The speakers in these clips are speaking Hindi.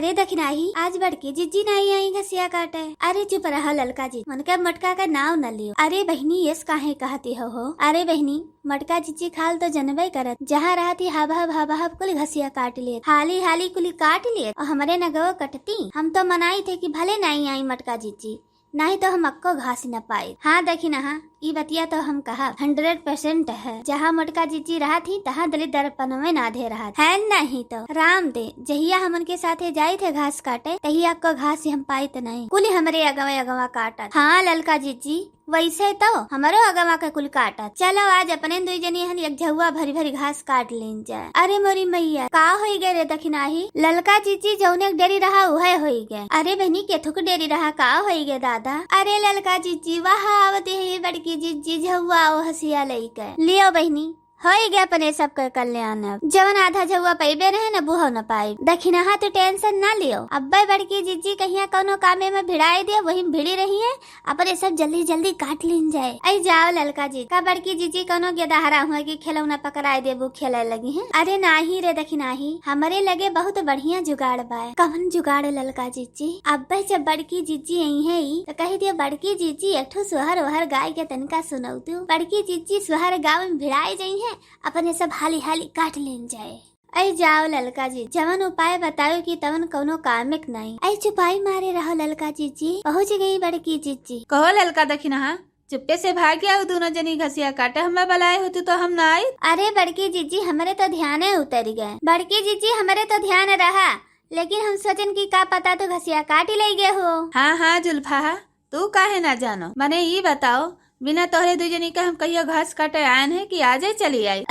अरे दखनाही आज बड़की जीजी नहीं आई घसिया काटे। अरे चुप रहा ललका जी, उनका मटका का नाव न लियो। अरे बहनी यस काहे कहती हो। अरे बहनी मटका जीजी खाल तो जनबे करत, जहाँ रहती हब कुल घसिया काट लिए, हाली हाली कुली काट लिए और हमारे नगो कटती। हम तो मनाई थे कि भले नहीं आई मटका जीजी, नहीं तो हम अक्को घास न पाए। हाँ देखी ना, हाँ ये बतिया तो हम कहा 100% है। जहाँ मटका जीजी रहा थी तहाँ दलित दर्पण में ना दे रहा है। नहीं तो राम दे जहिया हमन के साथे जाए थे घास काटे, तहिया को घास हम पाई तो नहीं, कुल हमारे अगवा काटा। हाँ ललका जीजी वैसे तो हमारो अगवा का कुल काटा। चलो आज अपने दुई जनी हन एक झुआ भरी भरी घास काट लेन जाए। अरे मोरी मैया का हो गए रे दखनाही, ललका जीजी जौने डेरी रहा वह हो गए। अरे बहनी केथुक डेरी रहा का हो गए दादा। अरे ललका जीजी वहाँ आवते है बड़की जीजी झुआ हसिया लेके लियो बहनी, हो गया अपने सब कर कल्याण। जवन आधा झुआ पैबे रहे न बुहो न पाई। दखिना हाँ तो टेंशन ना लियो, अब्बे बड़की जीजी कहिया कोनो कामे में भिड़ाई दिया वही भिड़ी रही है, अपने सब जल्दी जल्दी काट लीन जाए। आई जाओ ललका जी का बड़की जीजी कोनो गेदहरा हुआ की खिलौना पकड़ाई देबू खेले लगी है। अरे नाही रे दखिनाही हमारे लगे बहुत बढ़िया जुगाड़ बा। कवन जुगाड़ ललका जीजी? अब्बे जब बड़की जीजी आई है तो कही दिया बड़की जीजी एक सुहर वहर गाय के तनका सुनऊ तू। बड़की जीजी सुहर गाँव में भिड़ाई जाई है, अपने सब हाली हाली काट लेन जाए। ऐ जाओ ललका जी जवन उपाय बताओ कि तवन कोनो कामिक नहीं। ऐ चुपाई मारे रहो ललका जीजी, पहुँच गई बड़की जीजी। कहो ललका दखिना हाँ चुप्पे से भाग गया दोनों जनी घसिया काटे, हमें बलाए होती तो हम ना आए। अरे बड़की जीजी हमारे तो ध्यान उतर गए। बड़की जीजी हमारे तो ध्यान रहा, लेकिन हम सोचन की का पता तो घसिया काट ही ले गए हो। हाँ जुल्फा तू काहे ना जानो, मने ये बताओ बिना तोहरे दुजनी का हम कहियो घास काटे आयन है कि आजे चली आई।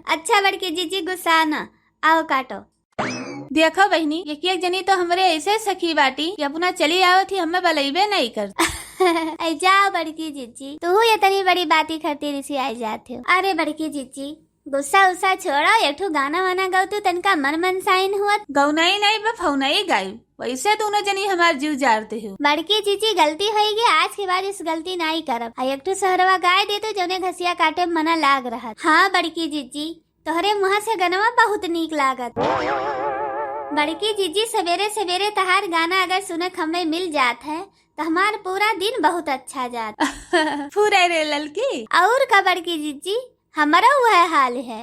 अच्छा बड़की जीजी गुस्सा ना, आओ काटो। देखो बहनी एक जनी तो हमरे ऐसे सखी बाटी कि अपना चली आओ थी, हमें बलैबे नहीं कर। जाओ बड़की जीजी तू ये तनी बड़ी बाती करती रिसी आई जाते हो। अरे बड़की जीजी गुस्सा उस्सा छोड़ो, एक गाना वाना गाओ तू तनका मन साइन हुआ। गौनाई नहीं बफौनाई गाई, वैसे दोनों जनी हमार जीव जारते हो। बड़की जीजी गलती होगी, आज के बाद इस गलती नहीं करब। एक सहरवा गाय दे तो जौने घसिया काटे मना लाग रहा। हाँ बड़की जीजी तोहरे मुँह से गनवा बहुत नीक लागत। बड़की जीजी सवेरे सवेरे तहार गाना अगर सुनक हमें मिल जात है तो हमार पूरा दिन बहुत अच्छा जात। पूरा रे ललकी और का बड़की जीजी हमारा वह हाल है।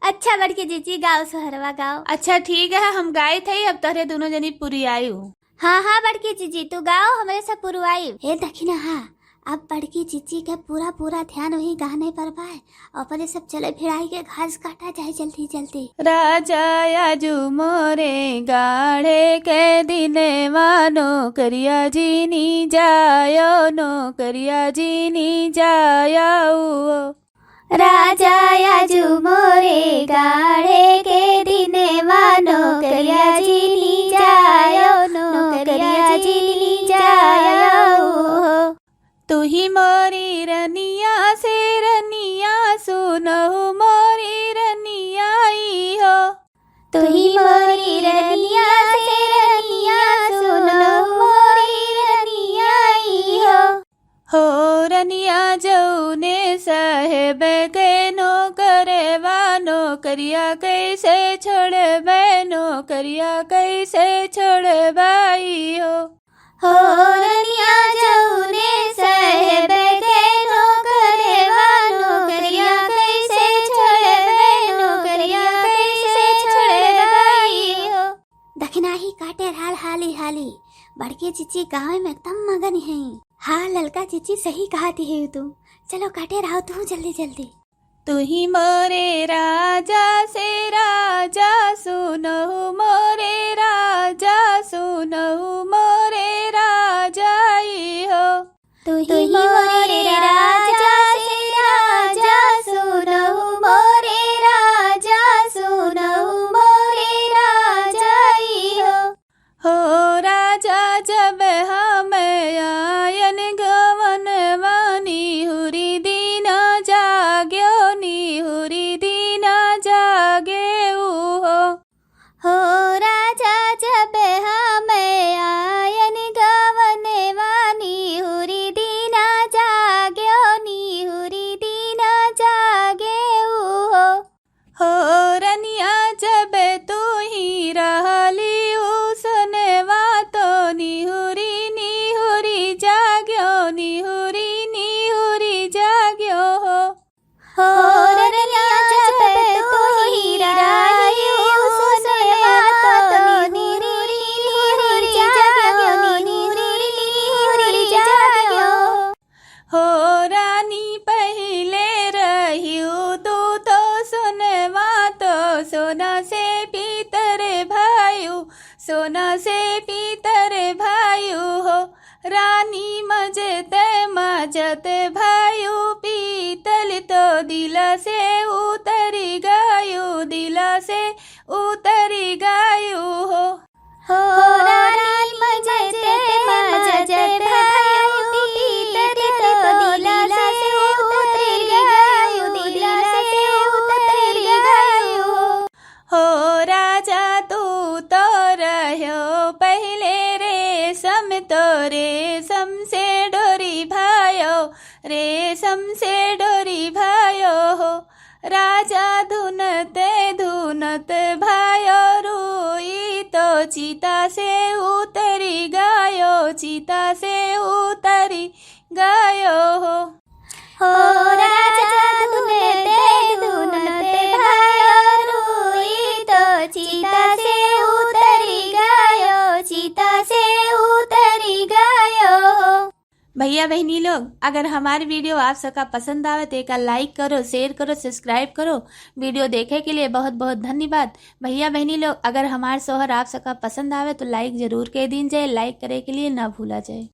अच्छा बड़की जीजी गाओ सुहरवा गाओ। अच्छा ठीक है हम गाए थे, अब तोहरे दोनों जनी पूरी आई हूँ। हाँ बड़की जीजी तू गाओ हमारे सब पुरवाई। हे दखिना हाँ अब बड़की जीजी का पूरा ध्यान वही गाने पर पाए, अपने सब चले भिड़ाई के घास काटा जाए जल्दी जल्दी। राजा आजू मोरे गाढ़े के दिने मानो करिया जीनी जायो नो करिया जीनी जायो। राजा आजू मोरे गाढ़े के दिने मानो करिया जीनी जायो नो करिया जीनी जायो। तू ही मोरी रनिया से रनिया सुनो मोरी रनिया आई हो। तू ही मोरी रनिया से रनिया सुनो मोरी रनिया आई हो रनिया जौने साहेब के नो करे वानो करिया कैसे छोड़ बैनो करिया कैसे छोड़ बाई हो रनिया जौने साहेब के नो करे वानो करिया कैसे छोड़ बैनो करिया कैसे छोड़ बाई हो। दखनाही काटे हाली हाली बड़के जीजी गाँव में एकदम मगन है। हाँ ललका जीजी सही कहती है तू, चलो काटे रहो तू जल्दी जल्दी। तू ही मोरे राजा से राजा सुनो मोरे राजा सुनो मोरे राजा हो। तू ही मोरे राजा से राजा सुनो मोरे राजा सुनो मोरे राजा हो राजा जब हम आयन गवन वानी हुरी दीना जाग्यो नी हुरी दीना जागे हो। राजा जब हम सोना से पीतर भायु हो, रानी मजते मजते भायु, पीतल तो दिला से उतरी गायु, दिला से उतरी गायु हो। हो रानी मजते मजते भायु, पीतर तो दिला से उतरी गायु, दिला से उतरी गायु हो। राजा तू तो रहो पहले रेशम, तो रेशम से डोरी भायो, रेशम से डोरी भायो हो। राजा धुनते धुनते भायो, रोई तो चीता से उतरी गायो, चीता से उतरी गायो हो। हो राजा धुनते धुनते भायो, रोई तो चीता से उतरी गायो, चीता से उतरी गायो हो। भैया बहनी लोग, अगर हमारी वीडियो आप सबका पसंद आवे तो एक लाइक करो, शेयर करो, सब्सक्राइब करो। वीडियो देखे के लिए बहुत बहुत धन्यवाद। भैया बहनी लोग, अगर हमारे सोहर आप सबका पसंद आवे तो लाइक जरूर कर दीजिए, लाइक करे के लिए ना भूला जाए।